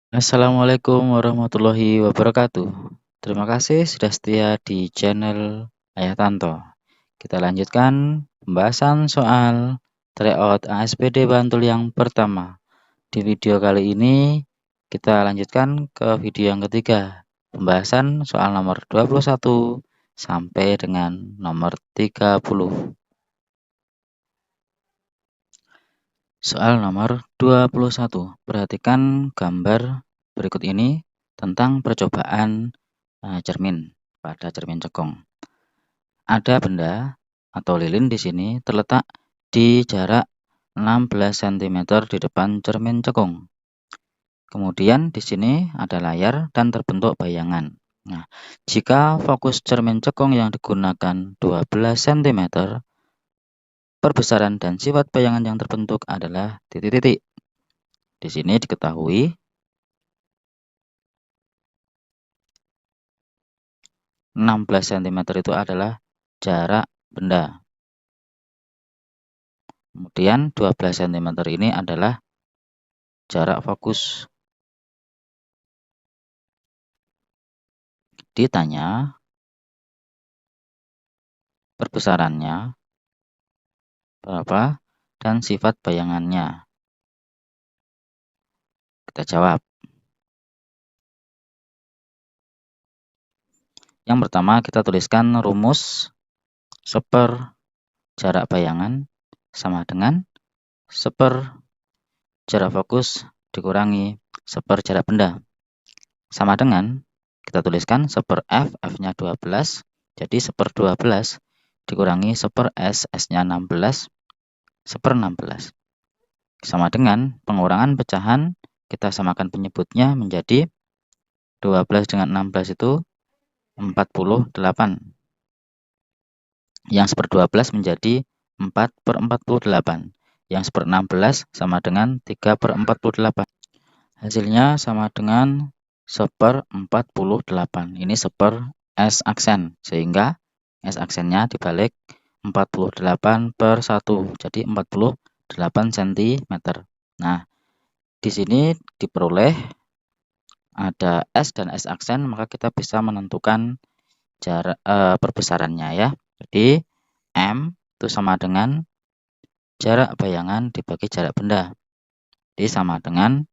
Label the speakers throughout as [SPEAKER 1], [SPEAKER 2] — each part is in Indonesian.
[SPEAKER 1] Assalamualaikum warahmatullahi wabarakatuh. Terima kasih sudah setia di channel Ayah Tanto. Kita lanjutkan pembahasan soal tryout ASPD Bantul yang pertama. Di video kali ini kita lanjutkan ke video yang ketiga. Pembahasan soal nomor 21 sampai dengan nomor 30. Soal nomor 21. Perhatikan gambar berikut ini tentang percobaan cermin pada cermin cekung. Ada benda atau lilin di sini terletak di jarak 16 cm di depan cermin cekung. Kemudian di sini ada layar dan terbentuk bayangan. Nah, jika fokus cermin cekung yang digunakan 12 cm, perbesaran dan sifat bayangan yang terbentuk adalah titik-titik. Di sini diketahui 16 cm itu adalah jarak benda. Kemudian 12 cm ini adalah jarak fokus. Ditanya perbesarannya berapa dan sifat bayangannya. Kita jawab. Yang pertama kita tuliskan rumus seper jarak bayangan sama dengan seper jarak fokus dikurangi seper jarak benda. Sama dengan kita tuliskan seper F, F-nya 12, jadi seper 12 dikurangi seper S, S-nya 16, seper 16. Sama dengan pengurangan pecahan, kita samakan penyebutnya menjadi 12 dengan 16 itu 48. Yang seper 12 menjadi 4/48. Yang seper 16 sama dengan 3/48. Hasilnya sama dengan seper 48. Ini seper S aksen, sehingga S aksennya dibalik 48/1, jadi 48 cm. Nah, di sini diperoleh ada S dan S aksen, maka kita bisa menentukan jarak perbesarannya ya. Jadi M itu sama dengan jarak bayangan dibagi jarak benda. Jadi sama dengan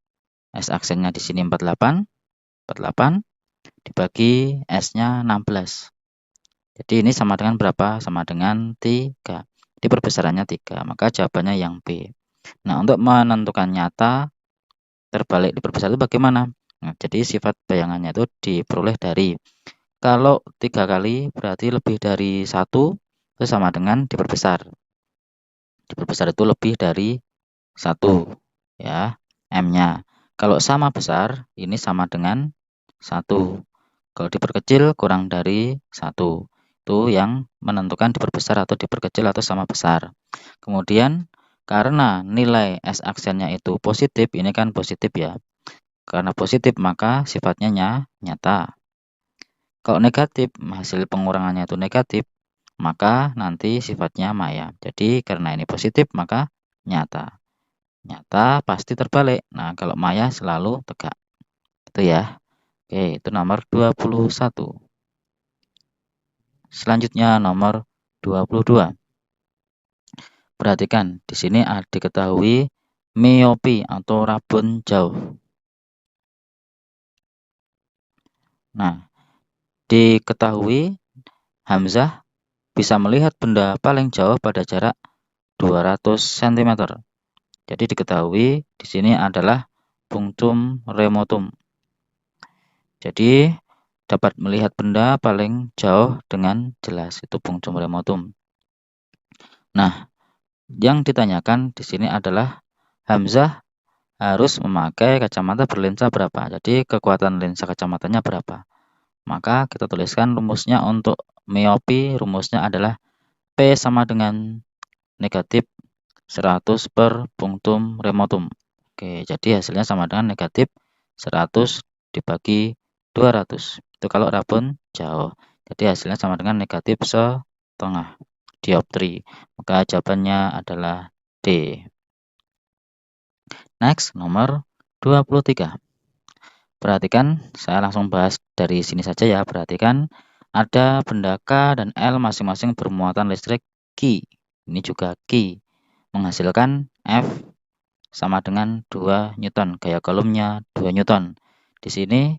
[SPEAKER 1] S aksennya di sini 48 dibagi S-nya 16. Jadi ini sama dengan berapa? Sama dengan 3. Jadi perbesarannya 3, maka jawabannya yang B. Nah, untuk menentukan nyata terbalik diperbesar itu bagaimana? Nah, jadi sifat bayangannya itu diperoleh dari kalau 3 kali berarti lebih dari 1 itu sama dengan diperbesar. Diperbesar itu lebih dari 1 ya, M-nya. Kalau sama besar ini sama dengan 1. Kalau diperkecil kurang dari 1. Itu yang menentukan diperbesar atau diperkecil atau sama besar. Kemudian karena nilai S aksennya itu positif, ini kan positif ya. Karena positif maka sifatnya nyata. Kalau negatif, hasil pengurangannya itu negatif, maka nanti sifatnya maya. Jadi karena ini positif maka nyata. Nyata pasti terbalik. Nah, kalau maya selalu tegak. Itu ya. Oke, itu nomor 21. Selanjutnya nomor 22. Perhatikan, di sini diketahui miopi atau rabun jauh. Nah, diketahui Hamzah bisa melihat benda paling jauh pada jarak 200 cm. Jadi diketahui di sini adalah punctum remotum. Jadi dapat melihat benda paling jauh dengan jelas, itu punctum remotum. Nah, yang ditanyakan di sini adalah Hamzah harus memakai kacamata berlensa berapa. Jadi kekuatan lensa kacamatanya berapa. Maka kita tuliskan rumusnya untuk miopi, rumusnya adalah P sama dengan negatif 100 per punctum remotum. Oke, jadi hasilnya sama dengan negatif 100 dibagi 200. Itu kalau rabun jauh. Jadi hasilnya sama dengan negatif setengah dioptri. Maka jawabannya adalah D. Next, nomor 23. Perhatikan, saya langsung bahas dari sini saja ya. Perhatikan, ada benda K dan L masing-masing bermuatan listrik Q. Ini juga Q. Menghasilkan F sama dengan 2 Newton. Gaya kolomnya 2 Newton. Di sini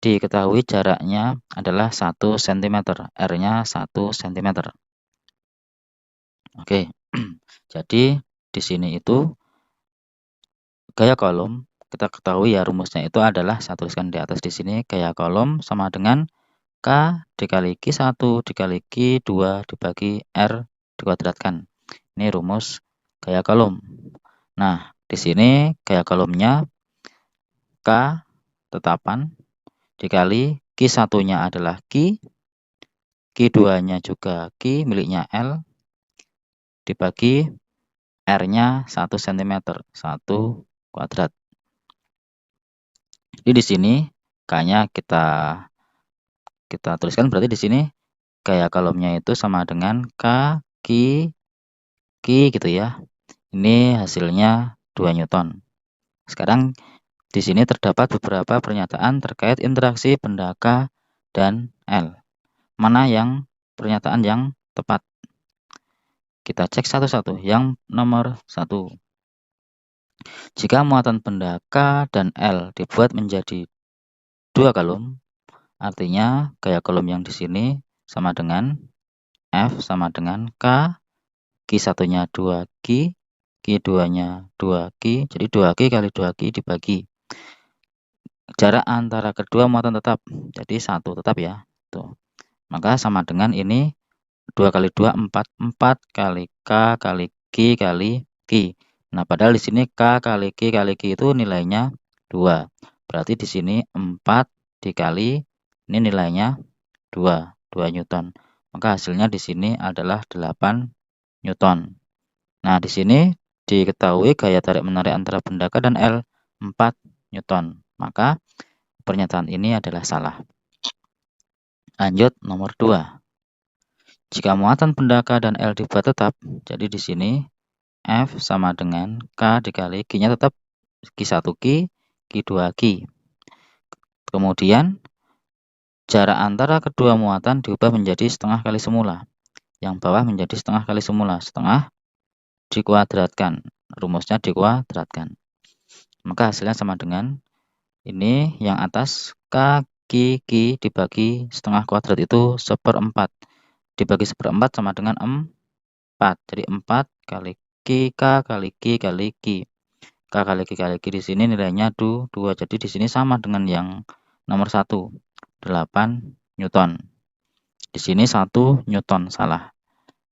[SPEAKER 1] diketahui jaraknya adalah 1 cm. R-nya 1 cm. Oke. Jadi di sini itu gaya kolom kita ketahui ya, rumusnya itu adalah, saya tuliskan di atas di sini, gaya kolom sama dengan K dikali Q1 dikali Q2 dibagi R dikuadratkan. Ini rumus gaya kolom. Nah, di sini gaya kolomnya K tetapan dikali Q1-nya adalah Q, Q2-nya juga Q miliknya L, dibagi R-nya 1 cm, 1 kuadrat. Jadi di sini K-nya kita tuliskan, berarti di sini gaya kolomnya itu sama dengan K Q gitu ya. Ini hasilnya 2 Newton. Sekarang di sini terdapat beberapa pernyataan terkait interaksi benda K dan L. Mana yang pernyataan yang tepat? Kita cek satu-satu. Yang nomor 1. Jika muatan benda K dan L dibuat menjadi 2 kolom, artinya gaya kolom yang di sini sama dengan F sama dengan K, Q1-nya 2Q, Q2-nya 2Q, jadi 2Q kali 2Q dibagi jarak antara kedua muatan tetap, jadi 1 tetap ya. Tuh. Maka sama dengan ini 2 kali 2 4, 4 kali K kali Q kali Q. Nah, padahal di sini K kali Q kali Q itu nilainya 2. Berarti di sini 4 dikali ini nilainya 2 Newton. Maka hasilnya di sini adalah 8 Newton. Nah, di sini diketahui gaya tarik-menarik antara benda K dan L 4 Newton. Maka pernyataan ini adalah salah. Lanjut nomor 2. Jika muatan benda K dan L dibuat tetap, jadi di sini F sama dengan K dikali Q-nya tetap Q1Q, Q2Q. Kemudian jarak antara kedua muatan diubah menjadi setengah kali semula. Yang bawah menjadi setengah kali semula. Setengah dikuadratkan. Rumusnya dikuadratkan. Maka hasilnya sama dengan ini yang atas K, Q dibagi setengah kuadrat itu 1/4. Dibagi 1/4 sama dengan 4. Jadi 4 kali Q, K kali Q kali Q. K kali Q kali Q di sini nilainya 2. Jadi di sini sama dengan yang nomor 1. 8 Newton. Di sini 1 Newton salah.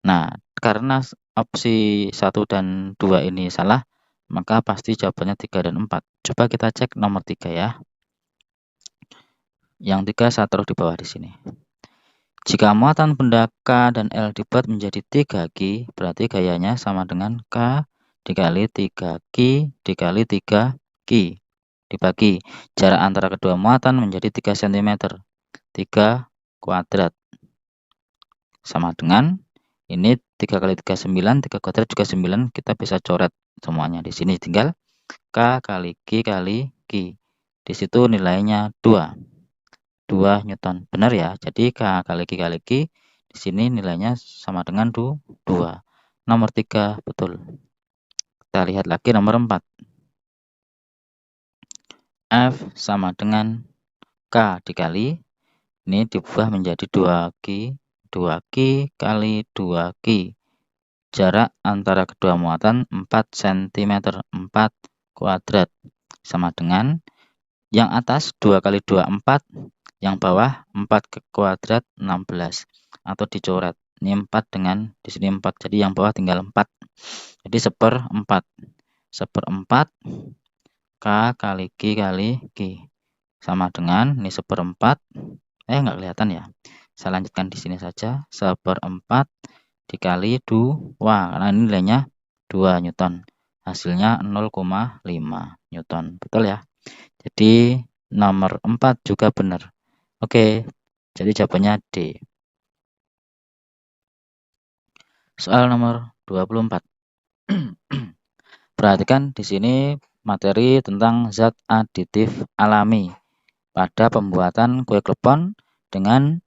[SPEAKER 1] Nah, karena opsi 1 dan 2 ini salah, maka pasti jawabannya 3 dan 4. Coba kita cek nomor 3 ya. Yang 3 saya taruh di bawah di sini. Jika muatan benda K dan L dibuat menjadi 3Q, berarti gayanya sama dengan K dikali 3Q dikali 3Q. Dibagi jarak antara kedua muatan menjadi 3 cm. 3 kuadrat. Sama dengan ini 3 kali 3 9, 3 kuadrat juga 9, kita bisa coret semuanya. Di sini tinggal K kali Q kali Q. Di situ nilainya 2 Newton. Benar ya? Jadi K kali Q kali Q di sini nilainya sama dengan 2. Nomor 3 betul. Kita lihat lagi nomor 4. F sama dengan K dikali ini diubah menjadi 2Q kali 2Q. Jarak antara kedua muatan 4 cm, 4 kuadrat. Sama dengan yang atas 2 kali 2 4, yang bawah 4 ke kuadrat 16. Atau dicoret. Ini 4 dengan di sini 4, jadi yang bawah tinggal 4. Jadi 1/4. 1/4 K kali Q kali Q. Sama dengan ini 1/4. Nggak kelihatan ya. Saya lanjutkan di sini saja. 1/4 dikali 2, karena ini nilainya 2 Newton. Hasilnya 0,5 Newton. Betul ya? Jadi nomor 4 juga benar. Oke, jadi jawabannya D. Soal nomor 24. Perhatikan di sini materi tentang zat aditif alami. pada pembuatan kue klepon dengan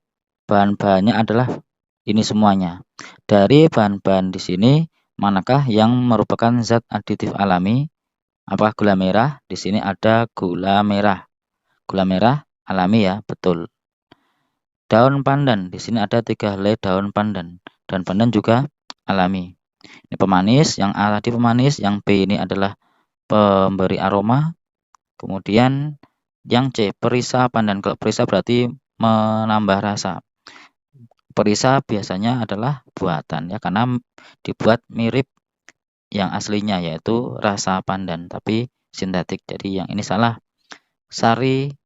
[SPEAKER 1] bahan-bahannya adalah ini semuanya. Dari bahan-bahan di sini, manakah yang merupakan zat aditif alami? Apakah gula merah? Di sini ada gula merah. Gula merah alami ya, betul. Daun pandan, di sini ada 3 helai daun pandan. Daun pandan juga alami. Ini pemanis, yang A tadi pemanis, yang B ini adalah pemberi aroma. Kemudian yang C, perisa pandan. Kalau perisa berarti menambah rasa. Perisa biasanya adalah buatan ya, karena dibuat mirip yang aslinya yaitu rasa pandan tapi sintetik. Jadi yang ini salah.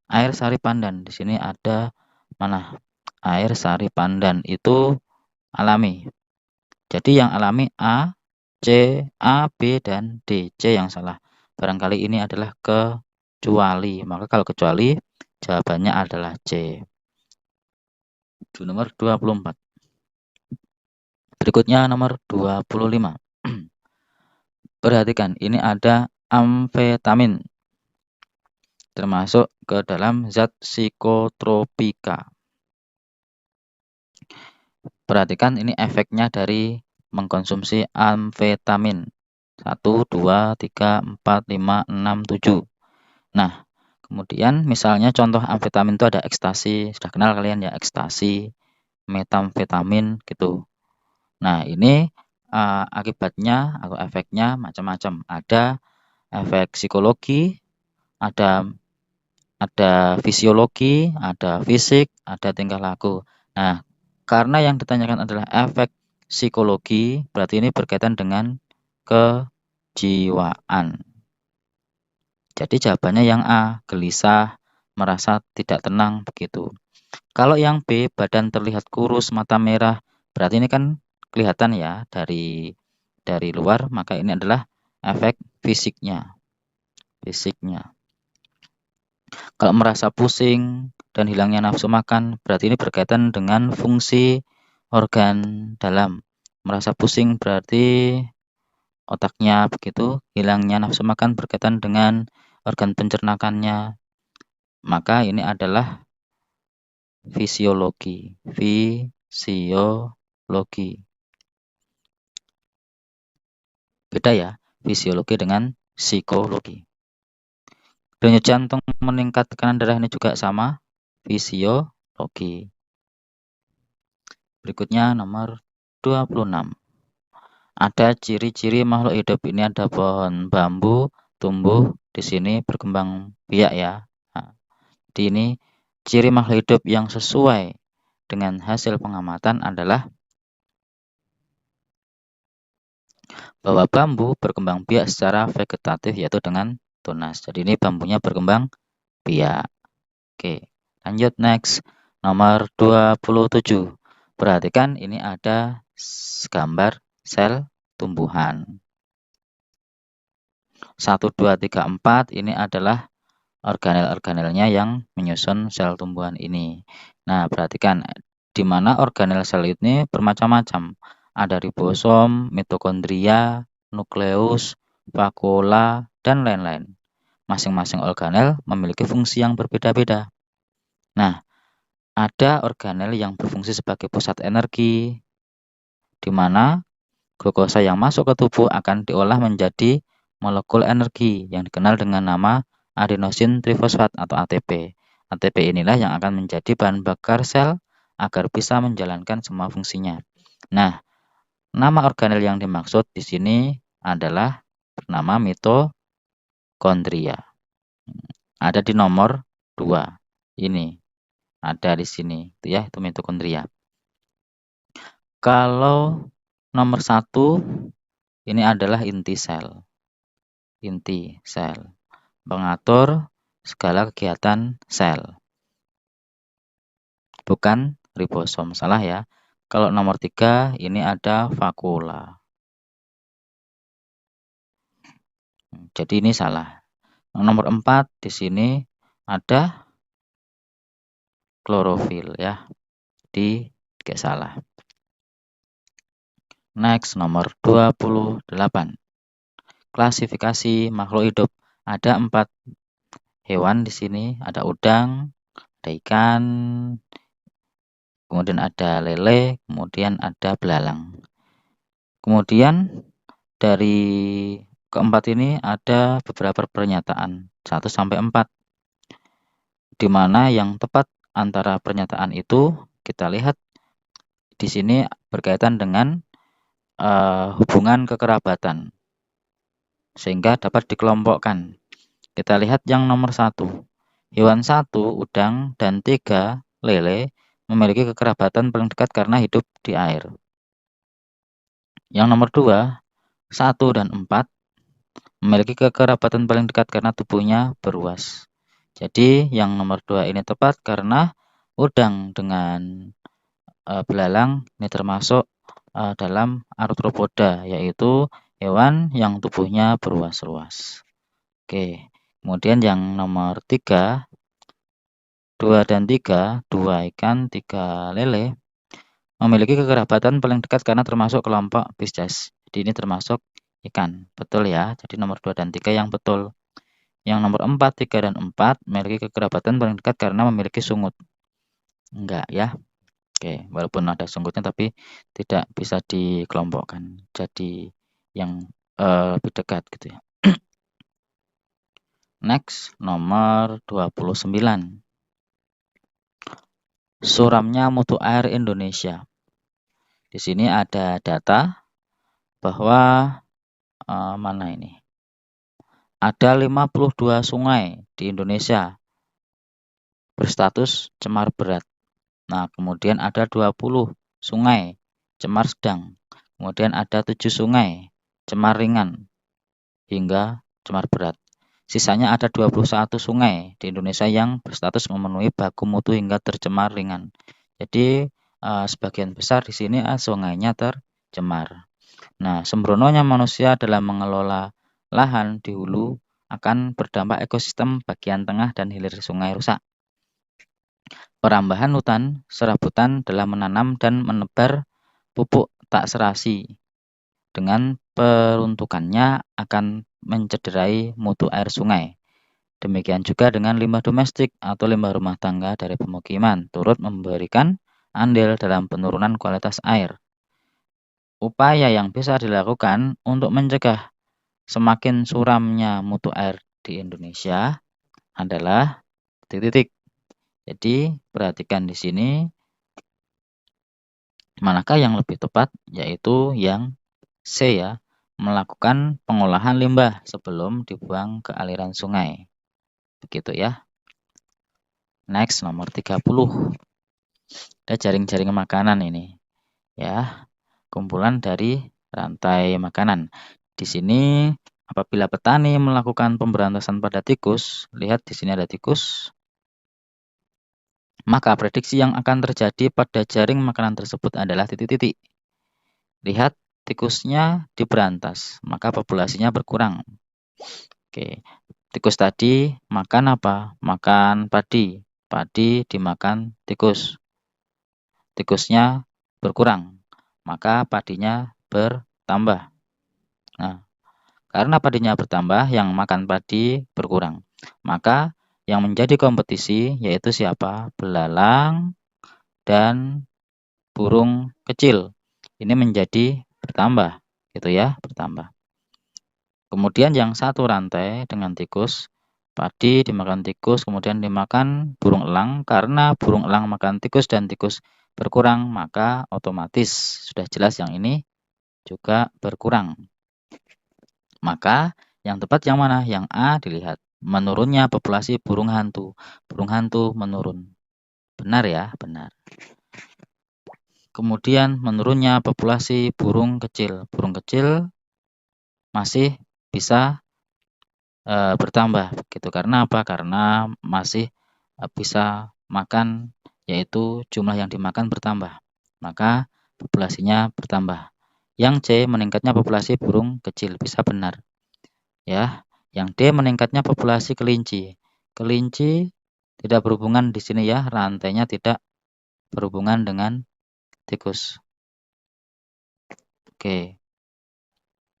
[SPEAKER 1] Air sari pandan. Di sini ada mana? Air sari pandan itu alami. Jadi yang alami A, C, A, B dan D. C yang salah. Barangkali ini adalah kecuali. Maka kalau kecuali jawabannya adalah C. Nomor 24. Berikutnya nomor 25. Perhatikan, ini ada amfetamin termasuk ke dalam zat psikotropika. Perhatikan ini efeknya dari mengkonsumsi amfetamin. 1, 2, 3, 4, 5, 6, 7. Nah, kemudian misalnya contoh amfetamin itu ada ekstasi. Sudah kenal kalian ya, ekstasi, metamfetamin gitu. Nah, ini akibatnya atau efeknya macam-macam. Ada efek psikologi, ada fisiologi, ada fisik, ada tingkah laku. Nah, karena yang ditanyakan adalah efek psikologi, berarti ini berkaitan dengan kejiwaan. Jadi jawabannya yang A, gelisah, merasa tidak tenang begitu. Kalau yang B, badan terlihat kurus, mata merah, berarti ini kan kelihatan ya dari luar, maka ini adalah efek fisiknya. Kalau merasa pusing dan hilangnya nafsu makan, berarti ini berkaitan dengan fungsi organ dalam. Merasa pusing berarti otaknya begitu, hilangnya nafsu makan berkaitan dengan organ pencernakannya. Maka ini adalah fisiologi. Beda ya, fisiologi dengan psikologi. Denyut jantung meningkat, tekanan darah ini juga sama, fisiologi. Berikutnya nomor 26. Ada ciri-ciri makhluk hidup. Ini ada pohon bambu tumbuh di sini berkembang biak ya. Nah, di ini ciri makhluk hidup yang sesuai dengan hasil pengamatan adalah bahwa bambu berkembang biak secara vegetatif yaitu dengan tunas. Jadi ini bambunya berkembang biak. Oke, lanjut next. Nomor 27. Perhatikan ini ada gambar sel tumbuhan. 1, 2, 3, 4 ini adalah organel-organelnya yang menyusun sel tumbuhan ini. Nah, perhatikan di mana organel sel ini bermacam-macam. Ada ribosom, mitokondria, nukleus, vakuola, dan lain-lain. Masing-masing organel memiliki fungsi yang berbeda-beda. Nah, ada organel yang berfungsi sebagai pusat energi, di mana glukosa yang masuk ke tubuh akan diolah menjadi molekul energi yang dikenal dengan nama adenosin trifosfat atau ATP. ATP inilah yang akan menjadi bahan bakar sel agar bisa menjalankan semua fungsinya. Nah, nama organel yang dimaksud di sini adalah bernama mitokondria. Ada di nomor 2. Ini ada di sini, itu ya, itu mitokondria. Kalau nomor 1 ini adalah inti sel. Inti sel mengatur segala kegiatan sel. Bukan ribosom, salah ya. Kalau nomor 3 ini ada vakuola. Jadi ini salah. Nomor 4 di sini ada klorofil ya. Jadi tidak salah. Next nomor 28. Klasifikasi makhluk hidup. Ada 4 hewan di sini, ada udang, ada ikan, kemudian ada lele, kemudian ada belalang. Kemudian dari keempat ini ada beberapa pernyataan 1 sampai 4, di mana yang tepat antara pernyataan itu kita lihat di sini berkaitan dengan hubungan kekerabatan, sehingga dapat dikelompokkan. Kita lihat yang nomor 1. Hewan 1, udang, dan 3, lele, memiliki kekerabatan paling dekat karena hidup di air. Yang nomor 2, 1 dan 4, memiliki kekerabatan paling dekat karena tubuhnya beruas. Jadi yang nomor 2 ini tepat karena udang dengan belalang ini termasuk dalam arthropoda, yaitu hewan yang tubuhnya beruas-ruas. Oke, kemudian yang nomor 3, 2 dan 3, 2 ikan, 3 lele, memiliki kekerabatan paling dekat karena termasuk kelompok Pisces. Jadi ini termasuk ikan, betul ya. Jadi nomor 2 dan 3 yang betul. Yang nomor 4, 3 dan 4 memiliki kekerabatan paling dekat karena memiliki sungut. Enggak ya. Oke, walaupun ada sungutnya tapi tidak bisa dikelompokkan. Jadi yang lebih dekat gitu ya. Next, nomor 29. Suramnya mutu air Indonesia. Di sini ada data bahwa mana ini? Ada 52 sungai di Indonesia berstatus cemar berat. Nah, kemudian ada 20 sungai cemar sedang. Kemudian ada 7 sungai cemar ringan hingga cemar berat. Sisanya ada 21 sungai di Indonesia yang berstatus memenuhi baku mutu hingga tercemar ringan. Jadi sebagian besar di sini sungainya tercemar. Nah, sembrononya manusia dalam mengelola lahan di hulu akan berdampak ekosistem bagian tengah dan hilir sungai rusak. Perambahan hutan serabutan dalam menanam dan menebar pupuk tak serasi dengan peruntukannya akan mencederai mutu air sungai. Demikian juga dengan limbah domestik atau limbah rumah tangga dari pemukiman turut memberikan andil dalam penurunan kualitas air. Upaya yang bisa dilakukan untuk mencegah semakin suramnya mutu air di Indonesia adalah titik-titik. Jadi perhatikan di sini manakah yang lebih tepat, yaitu yang C ya, melakukan pengolahan limbah sebelum dibuang ke aliran sungai. Begitu ya. Next, nomor 30. Ada jaring-jaring makanan ini. Ya, kumpulan dari rantai makanan. Di sini apabila petani melakukan pemberantasan pada tikus, lihat di sini ada tikus, maka prediksi yang akan terjadi pada jaring makanan tersebut adalah titik-titik. Lihat, tikusnya diberantas, maka populasinya berkurang. Oke, tikus tadi makan apa? Makan padi. Padi dimakan tikus. Tikusnya berkurang, maka padinya bertambah. Nah, karena padinya bertambah, yang makan padi berkurang. Maka yang menjadi kompetisi yaitu siapa? Belalang dan burung kecil. Ini menjadi bertambah, gitu ya, bertambah. Kemudian yang satu rantai dengan tikus, padi dimakan tikus, kemudian dimakan burung elang. Karena burung elang makan tikus dan tikus berkurang, maka otomatis sudah jelas yang ini juga berkurang. Maka yang tepat yang mana? Yang A dilihat. Menurunnya populasi burung hantu. Burung hantu menurun. Benar ya? Benar. Kemudian menurunnya populasi burung kecil. Burung kecil masih bisa bertambah. Gitu. Karena apa? Karena masih bisa makan, yaitu jumlah yang dimakan bertambah. Maka populasinya bertambah. Yang C meningkatnya populasi burung kecil. Bisa benar. Ya, yang D meningkatnya populasi kelinci. Kelinci tidak berhubungan di sini ya, rantainya tidak berhubungan dengan tikus. Oke.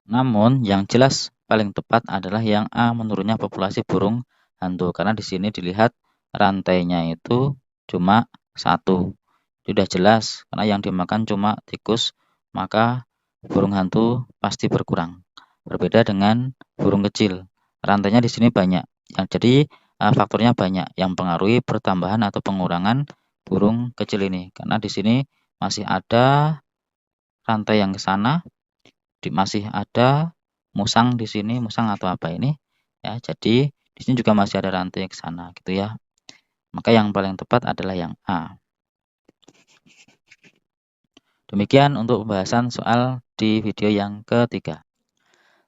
[SPEAKER 1] Namun yang jelas paling tepat adalah yang A, menurunnya populasi burung hantu, karena di sini dilihat rantainya itu cuma satu. Sudah jelas karena yang dimakan cuma tikus, maka burung hantu pasti berkurang. Berbeda dengan burung kecil. Rantainya di sini banyak. Jadi faktornya banyak yang mempengaruhi pertambahan atau pengurangan burung kecil ini. Karena di sini masih ada rantai yang ke sana, masih ada musang di sini, musang atau apa ini ya. Jadi di sini juga masih ada rantai ke sana gitu ya. Maka yang paling tepat adalah yang A. Demikian untuk pembahasan soal di video yang ketiga.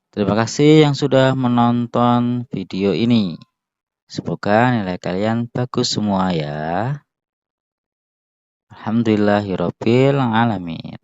[SPEAKER 1] Terima kasih yang sudah menonton video ini. Semoga nilai kalian bagus semua ya. Alhamdulillahirabbil alamin.